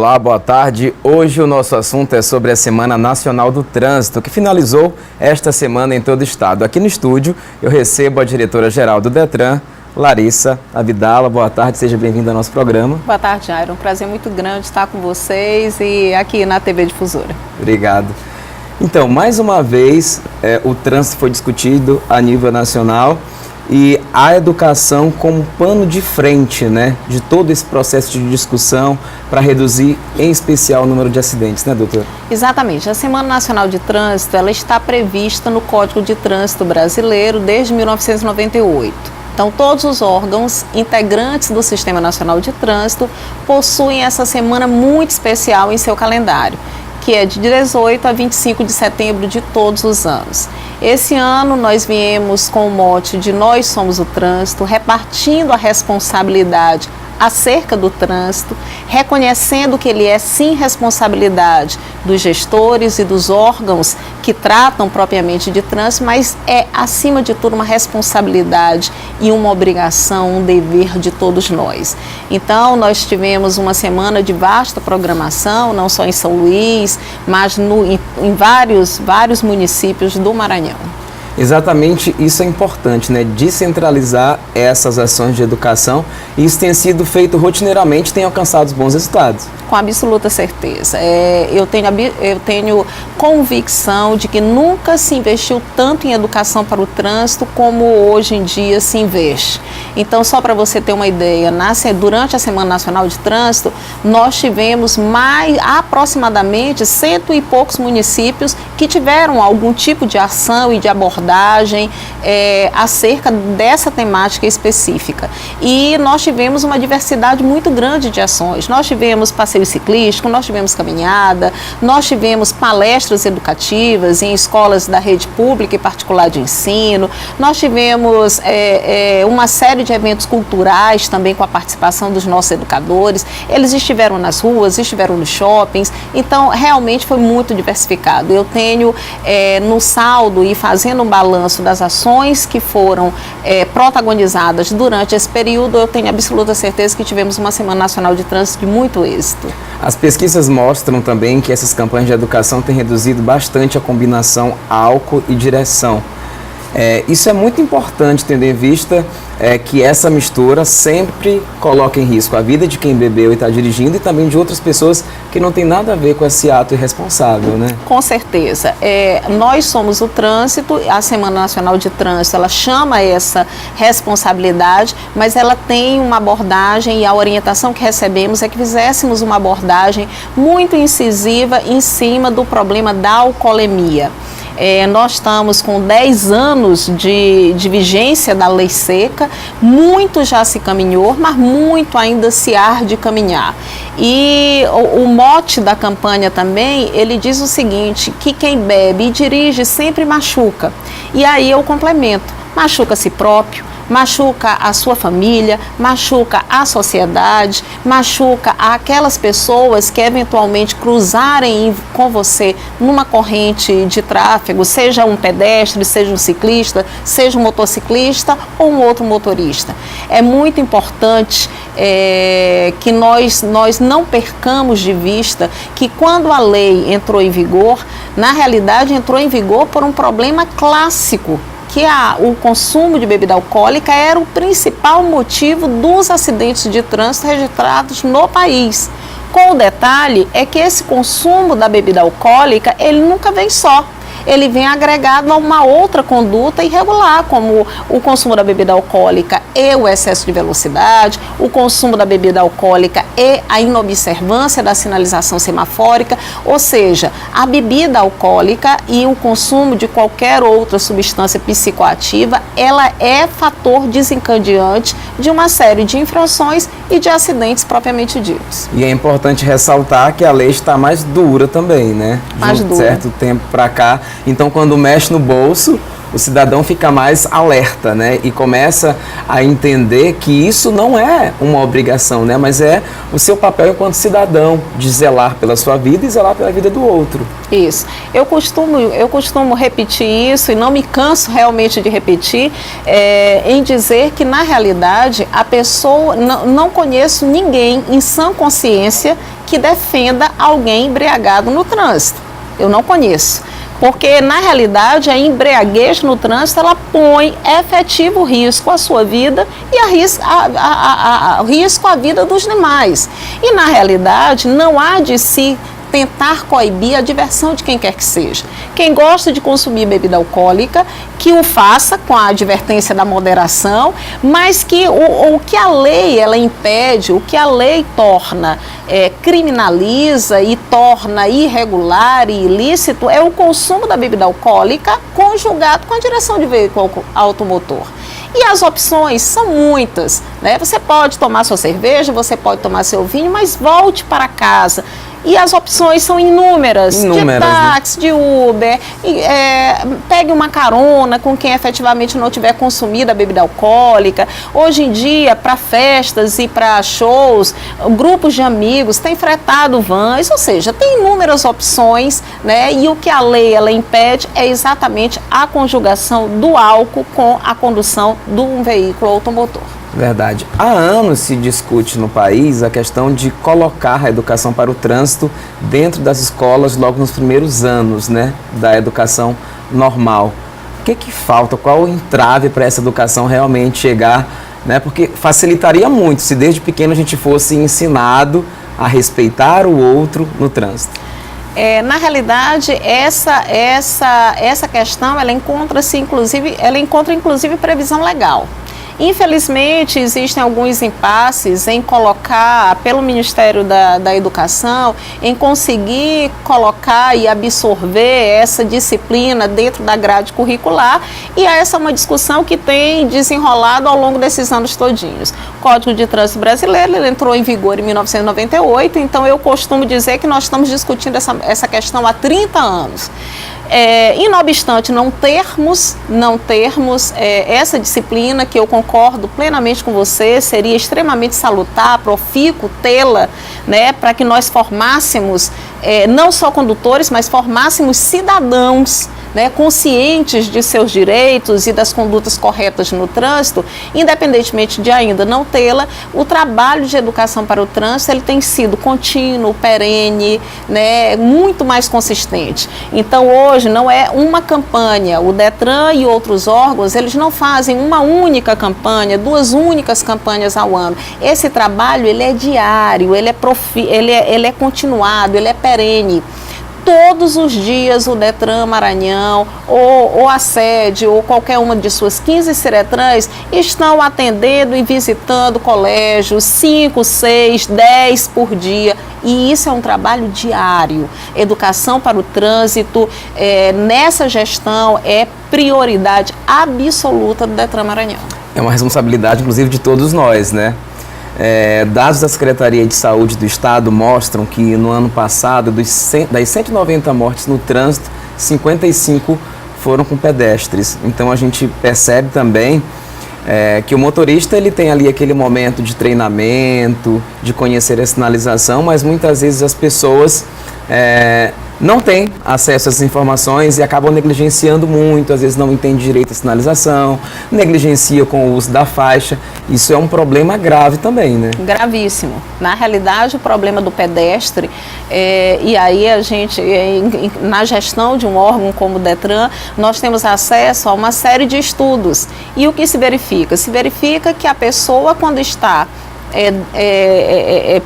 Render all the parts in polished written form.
Olá, boa tarde. Hoje o nosso assunto é sobre a Semana Nacional do Trânsito, que finalizou esta semana em todo o estado. Aqui no estúdio eu recebo a diretora-geral do Detran, Larissa Abdala. Boa tarde, seja bem-vinda ao nosso programa. Boa tarde, Jairo. Um prazer muito grande estar com vocês e aqui na TV Difusora. Obrigado. Então, mais uma vez, o trânsito foi discutido a nível nacional e a educação como pano de frente, né, de todo esse processo de discussão para reduzir, em especial, o número de acidentes, né, doutora? Exatamente. A Semana Nacional de Trânsito, ela está prevista no Código de Trânsito Brasileiro desde 1998. Então, todos os órgãos integrantes do Sistema Nacional de Trânsito possuem essa semana muito especial em seu calendário, que é de 18 a 25 de setembro de todos os anos. Esse ano nós viemos com o mote de Nós Somos o Trânsito, repartindo a responsabilidade acerca do trânsito, reconhecendo que ele é sim responsabilidade dos gestores e dos órgãos que tratam propriamente de trânsito, mas é acima de tudo uma responsabilidade e uma obrigação, um dever de todos nós. Então nós tivemos uma semana de vasta programação, não só em São Luís, mas em vários municípios do Maranhão. Exatamente, isso é importante, né? Descentralizar essas ações de educação, e isso tem sido feito rotineiramente, tem alcançado bons resultados. Com absoluta certeza. Eu tenho convicção de que nunca se investiu tanto em educação para o trânsito como hoje em dia se investe. Então, só para você ter uma ideia, durante a Semana Nacional de Trânsito, nós tivemos aproximadamente 100 e poucos municípios que tiveram algum tipo de ação e de abordagem acerca dessa temática específica. E nós tivemos uma diversidade muito grande de ações. Nós tivemos passeio ciclístico, nós tivemos caminhada, nós tivemos palestras educativas em escolas da rede pública e particular de ensino, nós tivemos uma série de eventos culturais também com a participação dos nossos educadores. Eles estiveram nas ruas, estiveram nos shoppings, então realmente foi muito diversificado. Eu tenho no saldo e fazendo um balanço das ações que foram protagonizadas durante esse período, eu tenho absoluta certeza que tivemos uma Semana Nacional de Trânsito de muito êxito. As pesquisas mostram também que essas campanhas de educação têm reduzido bastante a combinação álcool e direção. Isso é muito importante, tendo em vista que essa mistura sempre coloca em risco a vida de quem bebeu e está dirigindo, e também de outras pessoas que não tem nada a ver com esse ato irresponsável, né? Com certeza. Nós somos o trânsito, a Semana Nacional de Trânsito, ela chama essa responsabilidade, mas ela tem uma abordagem, e a orientação que recebemos é que fizéssemos uma abordagem muito incisiva em cima do problema da alcoolemia. Nós estamos com 10 anos de vigência da lei seca, muito já se caminhou, mas muito ainda se há de caminhar. E o mote da campanha também, ele diz o seguinte, que quem bebe e dirige sempre machuca. E aí eu complemento, machuca a si próprio, machuca a sua família, machuca a sociedade, machuca aquelas pessoas que eventualmente cruzarem com você numa corrente de tráfego, seja um pedestre, seja um ciclista, seja um motociclista ou um outro motorista. É muito importante que nós não percamos de vista que quando a lei entrou em vigor, na realidade entrou em vigor por um problema clássico, que o consumo de bebida alcoólica era o principal motivo dos acidentes de trânsito registrados no país. Com o detalhe é que esse consumo da bebida alcoólica, ele nunca vem só. Ele vem agregado a uma outra conduta irregular, como o consumo da bebida alcoólica e o excesso de velocidade, o consumo da bebida alcoólica e a inobservância da sinalização semafórica, ou seja, a bebida alcoólica e o consumo de qualquer outra substância psicoativa, ela é fator desencadeante de uma série de infrações e de acidentes propriamente ditos. E é importante ressaltar que a lei está mais dura também, né? De um certo tempo para cá. Então, quando mexe no bolso, o cidadão fica mais alerta, né? E começa a entender que isso não é uma obrigação, né? Mas é o seu papel enquanto cidadão, de zelar pela sua vida e zelar pela vida do outro. Isso. Eu costumo repetir isso, e não me canso realmente de repetir, em dizer que, na realidade, a pessoa, não conheço ninguém em sã consciência que defenda alguém embriagado no trânsito. Eu não conheço. Porque, na realidade, a embriaguez no trânsito, ela põe efetivo risco à sua vida e risco à vida dos demais. E, na realidade, não há de se tentar coibir a diversão de quem quer que seja. Quem gosta de consumir bebida alcoólica, que o faça com a advertência da moderação, mas que o que a lei ela impede, o que a lei torna, criminaliza e torna irregular e ilícito é o consumo da bebida alcoólica conjugado com a direção de veículo automotor. E as opções são muitas, né? Você pode tomar sua cerveja, você pode tomar seu vinho, mas volte para casa. E as opções são inúmeras, de táxi, de Uber, pegue uma carona com quem efetivamente não tiver consumido a bebida alcoólica. Hoje em dia, para festas e para shows, grupos de amigos têm fretado vans, ou seja, tem inúmeras opções, né? E o que a lei ela impede é exatamente a conjugação do álcool com a condução de um veículo automotor. Verdade. Há anos se discute no país a questão de colocar a educação para o trânsito dentro das escolas logo nos primeiros anos, né, da educação normal. O que falta? Qual o entrave para essa educação realmente chegar, né? Porque facilitaria muito se desde pequeno a gente fosse ensinado a respeitar o outro no trânsito. Na realidade, essa questão ela encontra inclusive previsão legal. Infelizmente, existem alguns impasses em colocar, pelo Ministério da Educação, em conseguir colocar e absorver essa disciplina dentro da grade curricular, e essa é uma discussão que tem desenrolado ao longo desses anos todinhos. O Código de Trânsito Brasileiro ele entrou em vigor em 1998, então eu costumo dizer que nós estamos discutindo essa questão há 30 anos. E não obstante não termos essa disciplina, que eu concordo plenamente com você, seria extremamente salutar, profícuo tê-la, né, para que nós formássemos não só condutores, mas formássemos cidadãos, né, conscientes de seus direitos e das condutas corretas no trânsito. Independentemente de ainda não tê-la, o trabalho de educação para o trânsito ele tem sido contínuo, perene, né, muito mais consistente. Então hoje não é uma campanha, o Detran e outros órgãos eles não fazem uma única campanha, 2 únicas campanhas ao ano. Esse trabalho ele é diário, ele é continuado, ele é perene. Todos os dias o Detran Maranhão, ou a sede, ou qualquer uma de suas 15 Ciretrans estão atendendo e visitando colégios, 5, 6, 10 por dia. E isso é um trabalho diário. Educação para o trânsito, nessa gestão, é prioridade absoluta do Detran Maranhão. É uma responsabilidade, inclusive, de todos nós, né? Dados da Secretaria de Saúde do Estado mostram que no ano passado, das 190 mortes no trânsito, 55 foram com pedestres. Então a gente percebe também que o motorista ele tem ali aquele momento de treinamento, de conhecer a sinalização, mas muitas vezes as pessoas não têm acesso a essas informações e acabam negligenciando muito, às vezes não entendem direito a sinalização, negligencia com o uso da faixa. Isso é um problema grave também, né? Gravíssimo. Na realidade, o problema do pedestre, e aí a gente, na gestão de um órgão como o Detran, nós temos acesso a uma série de estudos. E o que se verifica? Se verifica que a pessoa, quando está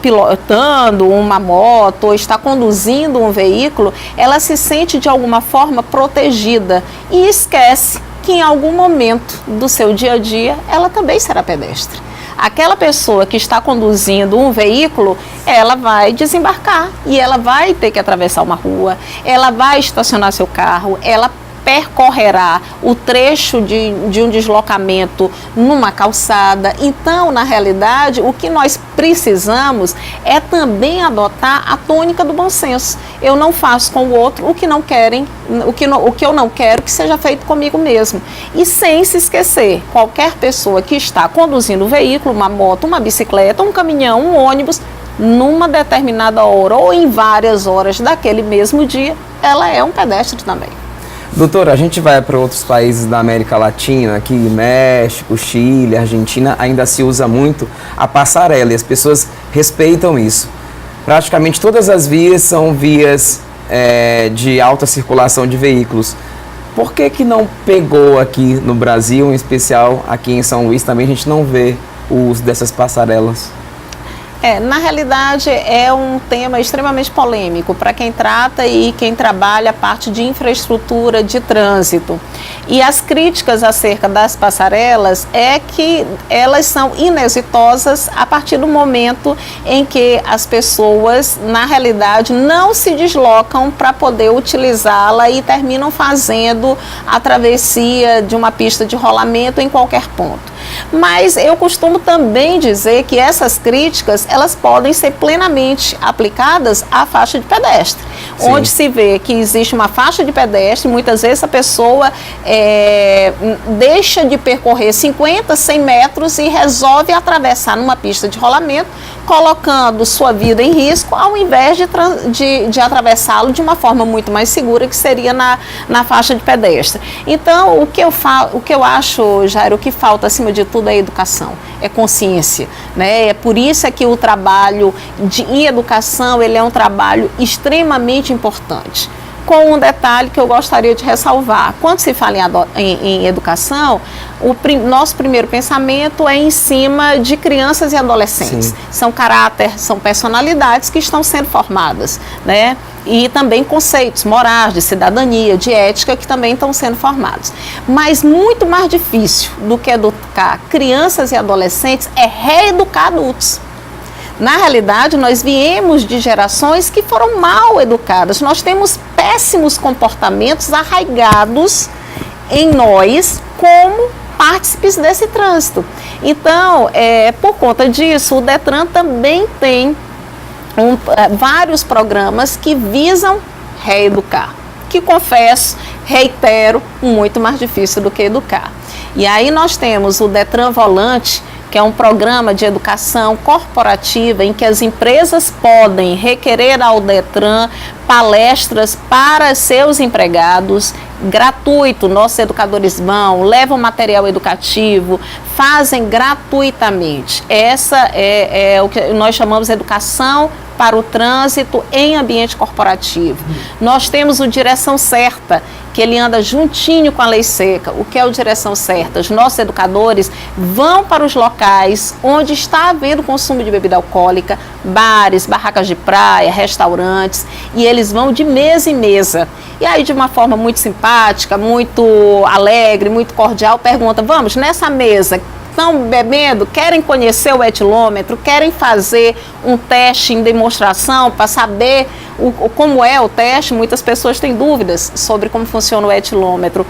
pilotando uma moto ou está conduzindo um veículo, ela se sente de alguma forma protegida e esquece que em algum momento do seu dia a dia ela também será pedestre. Aquela pessoa que está conduzindo um veículo, ela vai desembarcar e ela vai ter que atravessar uma rua, ela vai estacionar seu carro, ela percorrerá o trecho de um deslocamento numa calçada. Então, na realidade, o que nós precisamos é também adotar a tônica do bom senso. Eu não faço com o outro o que não querem, o que eu não quero que seja feito comigo mesmo. E sem se esquecer, qualquer pessoa que está conduzindo um veículo, uma moto, uma bicicleta, um caminhão, um ônibus, numa determinada hora ou em várias horas daquele mesmo dia, ela é um pedestre também. Doutora, a gente vai para outros países da América Latina, aqui México, Chile, Argentina, ainda se usa muito a passarela e as pessoas respeitam isso. praticamente todas as vias são vias de alta circulação de veículos. Por que não pegou aqui no Brasil, em especial aqui em São Luís, também a gente não vê o uso dessas passarelas? Na realidade, é um tema extremamente polêmico para quem trata e quem trabalha a parte de infraestrutura de trânsito. E as críticas acerca das passarelas é que elas são inexitosas a partir do momento em que as pessoas, na realidade, não se deslocam para poder utilizá-la e terminam fazendo a travessia de uma pista de rolamento em qualquer ponto. Mas eu costumo também dizer que essas críticas, elas podem ser plenamente aplicadas à faixa de pedestre. Sim. Onde se vê que existe uma faixa de pedestre, muitas vezes a pessoa deixa de percorrer 50, 100 metros e resolve atravessar numa pista de rolamento, colocando sua vida em risco, ao invés de atravessá-lo de uma forma muito mais segura, que seria na faixa de pedestre. Então, o que eu acho, Jairo, o que falta acima de tudo é educação, é consciência, né? É por isso que o trabalho em educação, ele é um trabalho extremamente importante. Com um detalhe que eu gostaria de ressalvar: quando se fala em educação, nosso primeiro pensamento é em cima de crianças e adolescentes. Sim. São caráter, são personalidades que estão sendo formadas, né? E também conceitos morais, de cidadania, de ética, que também estão sendo formados. Mas muito mais difícil do que educar crianças e adolescentes é reeducar adultos. Na realidade, nós viemos de gerações que foram mal educadas. Nós temos péssimos comportamentos arraigados em nós como partícipes desse trânsito. Então, por conta disso, o Detran também tem vários programas que visam reeducar, que confesso, reitero, muito mais difícil do que educar. E aí nós temos o Detran Volante, que é um programa de educação corporativa em que as empresas podem requerer ao Detran palestras para seus empregados, gratuito. Nossos educadores vão, levam material educativo, fazem gratuitamente. Essa é o que nós chamamos de educação para o trânsito em ambiente corporativo. Nós temos o Direção Certa, que ele anda juntinho com a Lei Seca. O que é o Direção Certa? Os nossos educadores vão para os locais onde está havendo consumo de bebida alcoólica, bares, barracas de praia, restaurantes, e eles vão de mesa em mesa. E aí, de uma forma muito simpática, muito alegre, muito cordial, pergunta: vamos, nessa mesa, estão bebendo, querem conhecer o etilômetro, querem fazer um teste em demonstração para saber como é o teste? Muitas pessoas têm dúvidas sobre como funciona o etilômetro.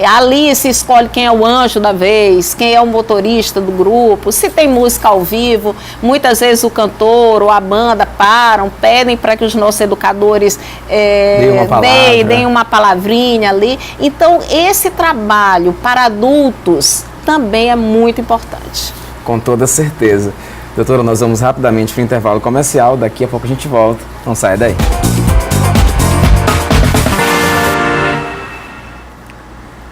Ali se escolhe quem é o anjo da vez, quem é o motorista do grupo, se tem música ao vivo. Muitas vezes o cantor ou a banda param, pedem para que os nossos educadores deem uma palavrinha ali. Então, esse trabalho para adultos também é muito importante. Com toda certeza. Doutora, nós vamos rapidamente para o intervalo comercial, daqui a pouco a gente volta. Não saia daí.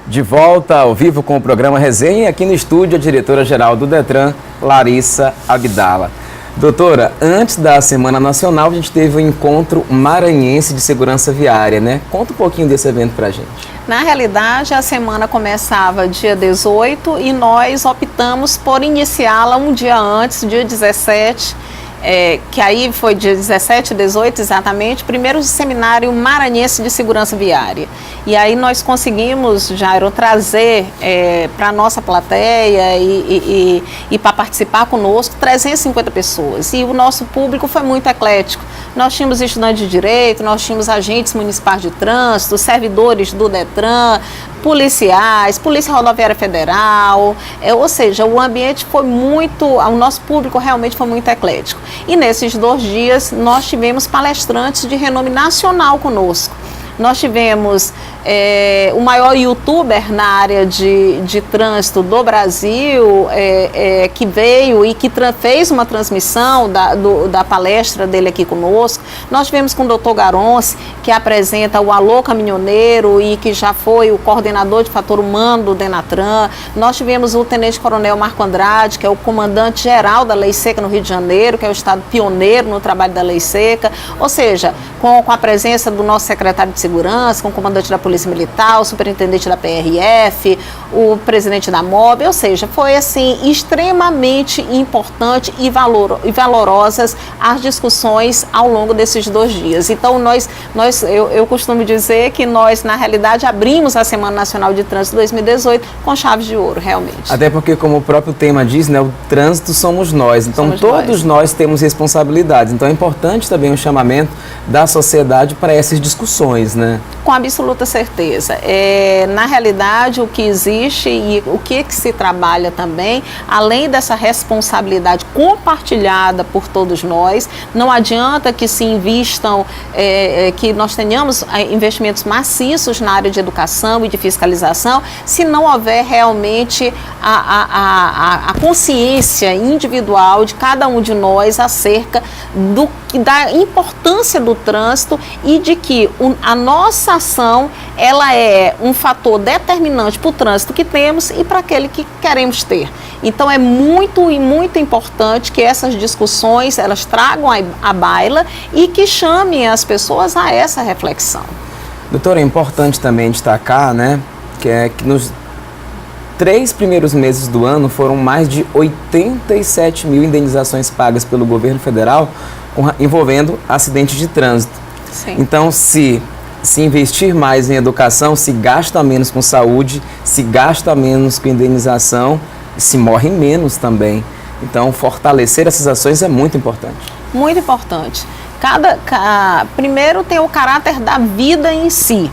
De volta ao vivo com o programa Resenha, aqui no estúdio a diretora-geral do Detran, Larissa Abdala. Doutora, antes da Semana Nacional, a gente teve o Encontro Maranhense de Segurança Viária, né? Conta um pouquinho desse evento pra gente. Na realidade, a semana começava dia 18 e nós optamos por iniciá-la um dia antes, dia 17, que aí foi dia 17 e 18 exatamente, primeiro seminário maranhense de segurança viária. E aí nós conseguimos, Jairo, trazer para a nossa plateia e para participar conosco 350 pessoas. E o nosso público foi muito eclético. Nós tínhamos estudantes de direito, nós tínhamos agentes municipais de trânsito, servidores do Detran, policiais, Polícia Rodoviária Federal, ou seja, o ambiente foi o nosso público realmente foi muito eclético. E nesses 2 dias nós tivemos palestrantes de renome nacional conosco. Nós tivemos o maior youtuber na área de trânsito do Brasil, que veio e que fez uma transmissão da palestra dele aqui conosco. Nós tivemos com o Dr. Garonce, que apresenta o Alô Caminhoneiro e que já foi o coordenador de fator humano do Denatran. Nós tivemos o Tenente Coronel Marco Andrade, que é o comandante geral da Lei Seca no Rio de Janeiro, que é o estado pioneiro no trabalho da Lei Seca. Ou seja, com a presença do nosso secretário de Segurança, com o comandante da Polícia Militar, o superintendente da PRF, o presidente da MOB, ou seja, foi assim extremamente importante e valorosas as discussões ao longo desses 2 dias. Então eu costumo dizer que nós, na realidade, abrimos a Semana Nacional de Trânsito 2018 com chaves de ouro, realmente. Até porque, como o próprio tema diz, né, o trânsito somos nós, então todos nós temos responsabilidades, então é importante também o chamamento da sociedade para essas discussões, né? Com absoluta certeza. Na realidade, o que existe e o que se trabalha também, além dessa responsabilidade compartilhada por todos nós, não adianta que se invistam, que nós tenhamos investimentos maciços na área de educação e de fiscalização, se não houver realmente a consciência individual de cada um de nós acerca da importância do trânsito e de que a nossa ação, ela é um fator determinante para o trânsito que temos e para aquele que queremos ter. Então é muito importante que essas discussões, elas tragam à baila e que chamem as pessoas a essa reflexão. Doutora, é importante também destacar, né, que nos 3 primeiros meses do ano foram mais de 87 mil indenizações pagas pelo governo federal envolvendo acidentes de trânsito. Sim. Então, se investir mais em educação, se gasta menos com saúde, se gasta menos com indenização, se morre menos também. Então, fortalecer essas ações é muito importante. Muito importante. Primeiro tem o caráter da vida em si.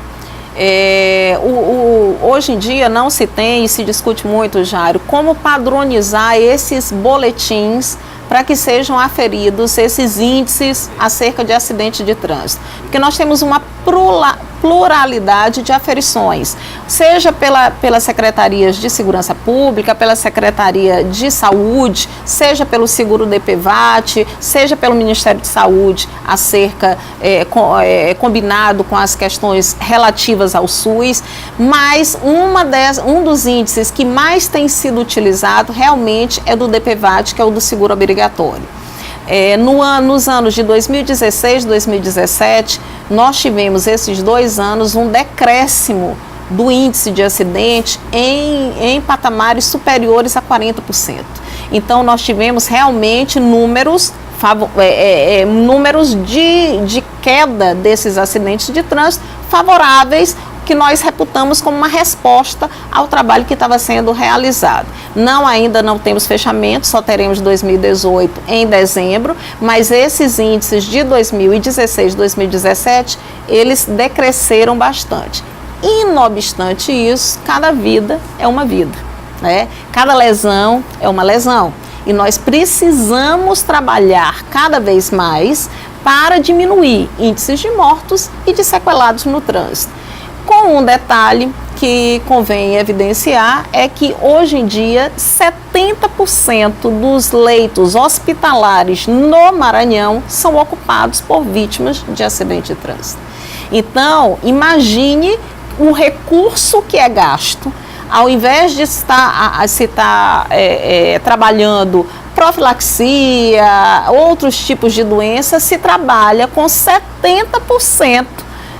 Hoje em dia não se tem e se discute muito, Jairo, como padronizar esses boletins para que sejam aferidos esses índices acerca de acidente de trânsito. Porque nós temos uma pluralidade de aferições, seja pelas secretarias de segurança pública, pela Secretaria de Saúde, seja pelo seguro DPVAT, seja pelo Ministério de Saúde, acerca, combinado com as questões relativas ao SUS, mas um dos índices que mais tem sido utilizado realmente é do DPVAT, que é o do seguro obrigatório. Nos anos de 2016 e 2017, nós tivemos esses 2 anos um decréscimo do índice de acidente em patamares superiores a 40%. Então, nós tivemos realmente números de queda desses acidentes de trânsito favoráveis, que nós reputamos como uma resposta ao trabalho que estava sendo realizado. Ainda não temos fechamento, só teremos 2018 em dezembro, mas esses índices de 2016 e 2017, eles decresceram bastante. E, não obstante isso, cada vida é uma vida, né? Cada lesão é uma lesão. E nós precisamos trabalhar cada vez mais para diminuir índices de mortos e de sequelados no trânsito. Com um detalhe que convém evidenciar é que hoje em dia 70% dos leitos hospitalares no Maranhão são ocupados por vítimas de acidente de trânsito. Então, imagine o recurso que é gasto, ao invés de estar trabalhando profilaxia, outros tipos de doenças, se trabalha com 70%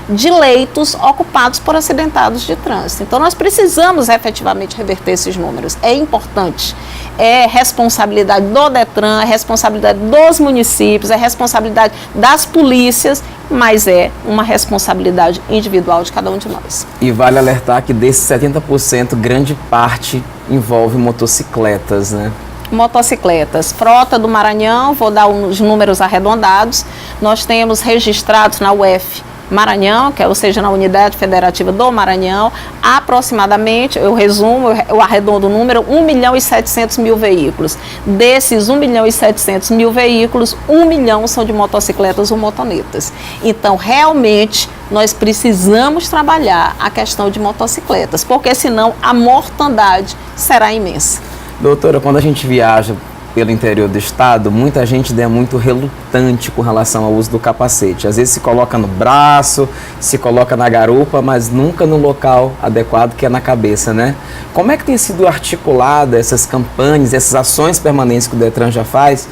de leitos ocupados por acidentados de trânsito. Então, nós precisamos efetivamente reverter esses números. É importante. É responsabilidade do Detran, é responsabilidade dos municípios, é responsabilidade das polícias, mas é uma responsabilidade individual de cada um de nós. E vale alertar que desses 70%, grande parte envolve motocicletas, né? Motocicletas. Frota do Maranhão, vou dar os números arredondados, nós temos registrados na UF Maranhão, ou seja, na Unidade Federativa do Maranhão, aproximadamente, eu resumo, eu arredondo o número, 1.700.000 veículos. Desses 1.700.000 veículos, 1 milhão são de motocicletas ou motonetas. Então, realmente, nós precisamos trabalhar a questão de motocicletas, porque senão a mortandade será imensa. Doutora, quando a gente viaja pelo interior do estado, muita gente é muito relutante com relação ao uso do capacete. Às vezes se coloca no braço, se coloca na garupa, mas nunca no local adequado, que é na cabeça, né? Como é que tem sido articulada essas campanhas, essas ações permanentes que o Detran já faz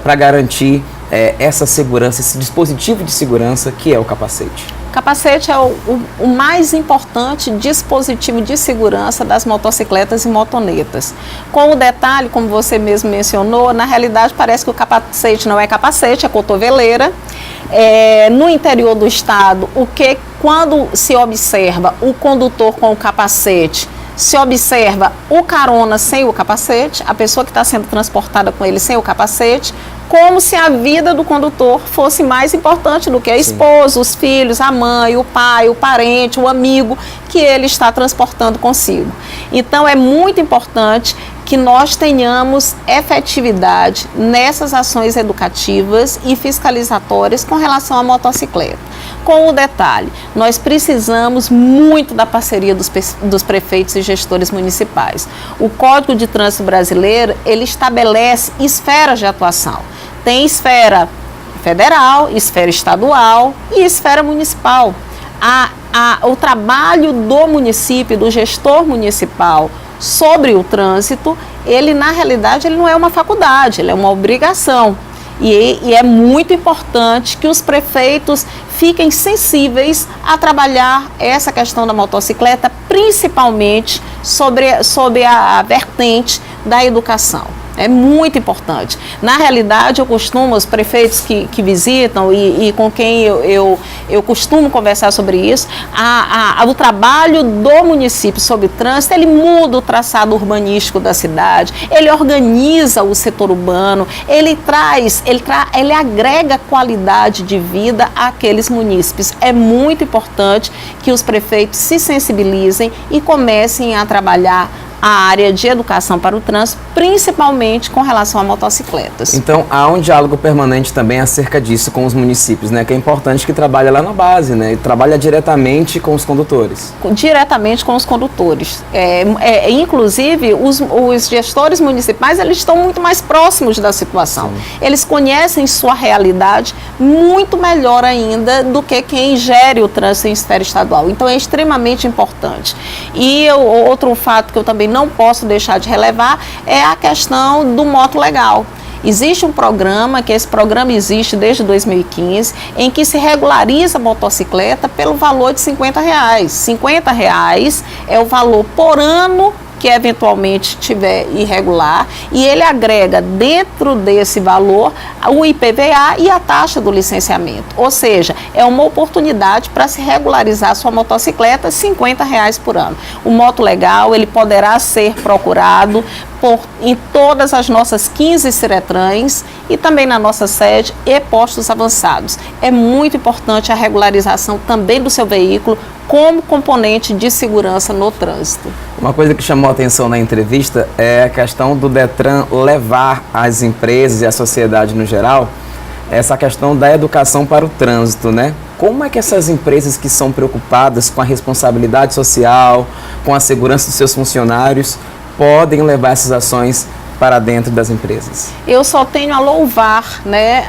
para garantir essa segurança, esse dispositivo de segurança que é o capacete? O capacete é o mais importante dispositivo de segurança das motocicletas e motonetas. Com o detalhe, como você mesmo mencionou, na realidade parece que o capacete não é capacete, é cotoveleira. No interior do estado, quando se observa o condutor com o capacete, se observa o carona sem o capacete, a pessoa que está sendo transportada com ele sem o capacete, como se a vida do condutor fosse mais importante do que a esposa, os filhos, a mãe, o pai, o parente, o amigo que ele está transportando consigo. Então, é muito importante que nós tenhamos efetividade nessas ações educativas e fiscalizatórias com relação à motocicleta. Com o detalhe, nós precisamos muito da parceria dos prefeitos e gestores municipais. O Código de Trânsito Brasileiro, ele estabelece esferas de atuação. Tem esfera federal, esfera estadual e esfera municipal. O trabalho do município, do gestor municipal sobre o trânsito, ele na realidade ele não é uma faculdade, ele é uma obrigação. E é muito importante que os prefeitos fiquem sensíveis a trabalhar essa questão da motocicleta, principalmente sobre a vertente da educação. É muito importante. Na realidade, eu costumo, os prefeitos que visitam e com quem eu costumo conversar sobre isso, o trabalho do município sobre trânsito, ele muda o traçado urbanístico da cidade, ele organiza o setor urbano, ele agrega qualidade de vida àqueles munícipes. É muito importante que os prefeitos se sensibilizem e comecem a trabalhar a área de educação para o trânsito, principalmente com relação a motocicletas. Então, há um diálogo permanente também acerca disso com os municípios, né? Que é importante que trabalhe lá na base, né? E trabalha diretamente com os condutores. Diretamente com os condutores. Inclusive, os gestores municipais, eles estão muito mais próximos da situação. Sim. Eles conhecem sua realidade muito melhor ainda do que quem gere o trânsito em esfera estadual. Então, é extremamente importante. E outro fato que eu também não posso deixar de relevar é a questão do moto legal. Existe um programa, que esse programa existe desde 2015, em que se regulariza a motocicleta pelo valor de R$50. R$50 é o valor por ano que eventualmente tiver irregular, e ele agrega dentro desse valor o IPVA e a taxa do licenciamento. Ou seja, é uma oportunidade para se regularizar a sua motocicleta, R$50 por ano. O moto legal, ele poderá ser procurado em todas as nossas 15 Ciretrans e também na nossa sede e postos avançados. É muito importante a regularização também do seu veículo como componente de segurança no trânsito. Uma coisa que chamou a atenção na entrevista é a questão do Detran levar às empresas e à sociedade no geral essa questão da educação para o trânsito, né? Como é que essas empresas que são preocupadas com a responsabilidade social, com a segurança dos seus funcionários, podem levar essas ações para dentro das empresas? Eu só tenho a louvar, né,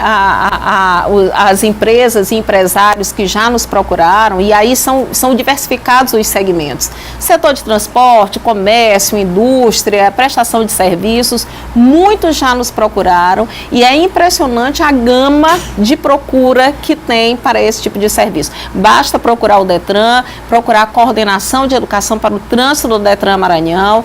as empresas e empresários que já nos procuraram, e aí são diversificados os segmentos. Setor de transporte, comércio, indústria, prestação de serviços, muitos já nos procuraram, e é impressionante a gama de procura que tem para esse tipo de serviço. Basta procurar o Detran, procurar a coordenação de educação para o trânsito do Detran Maranhão,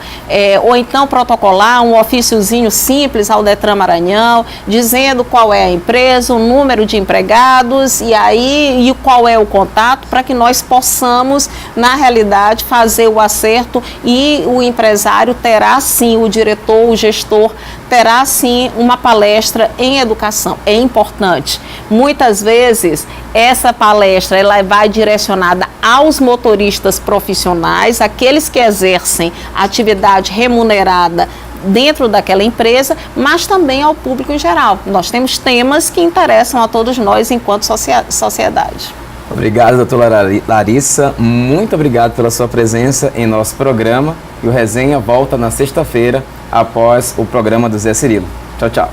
ou então protocolar um ofício ofíciozinho simples ao Detran Maranhão, dizendo qual é a empresa, o número de empregados e qual é o contato, para que nós possamos, na realidade, fazer o acerto, e o empresário terá sim, o diretor, o gestor, terá sim uma palestra em educação. É importante. Muitas vezes essa palestra ela vai direcionada aos motoristas profissionais, aqueles que exercem atividade remunerada dentro daquela empresa, mas também ao público em geral. Nós temos temas que interessam a todos nós enquanto sociedade. Obrigado, doutora Larissa. Muito obrigado pela sua presença em nosso programa. E o Resenha volta na sexta-feira, após o programa do Zé Cirilo. Tchau, tchau.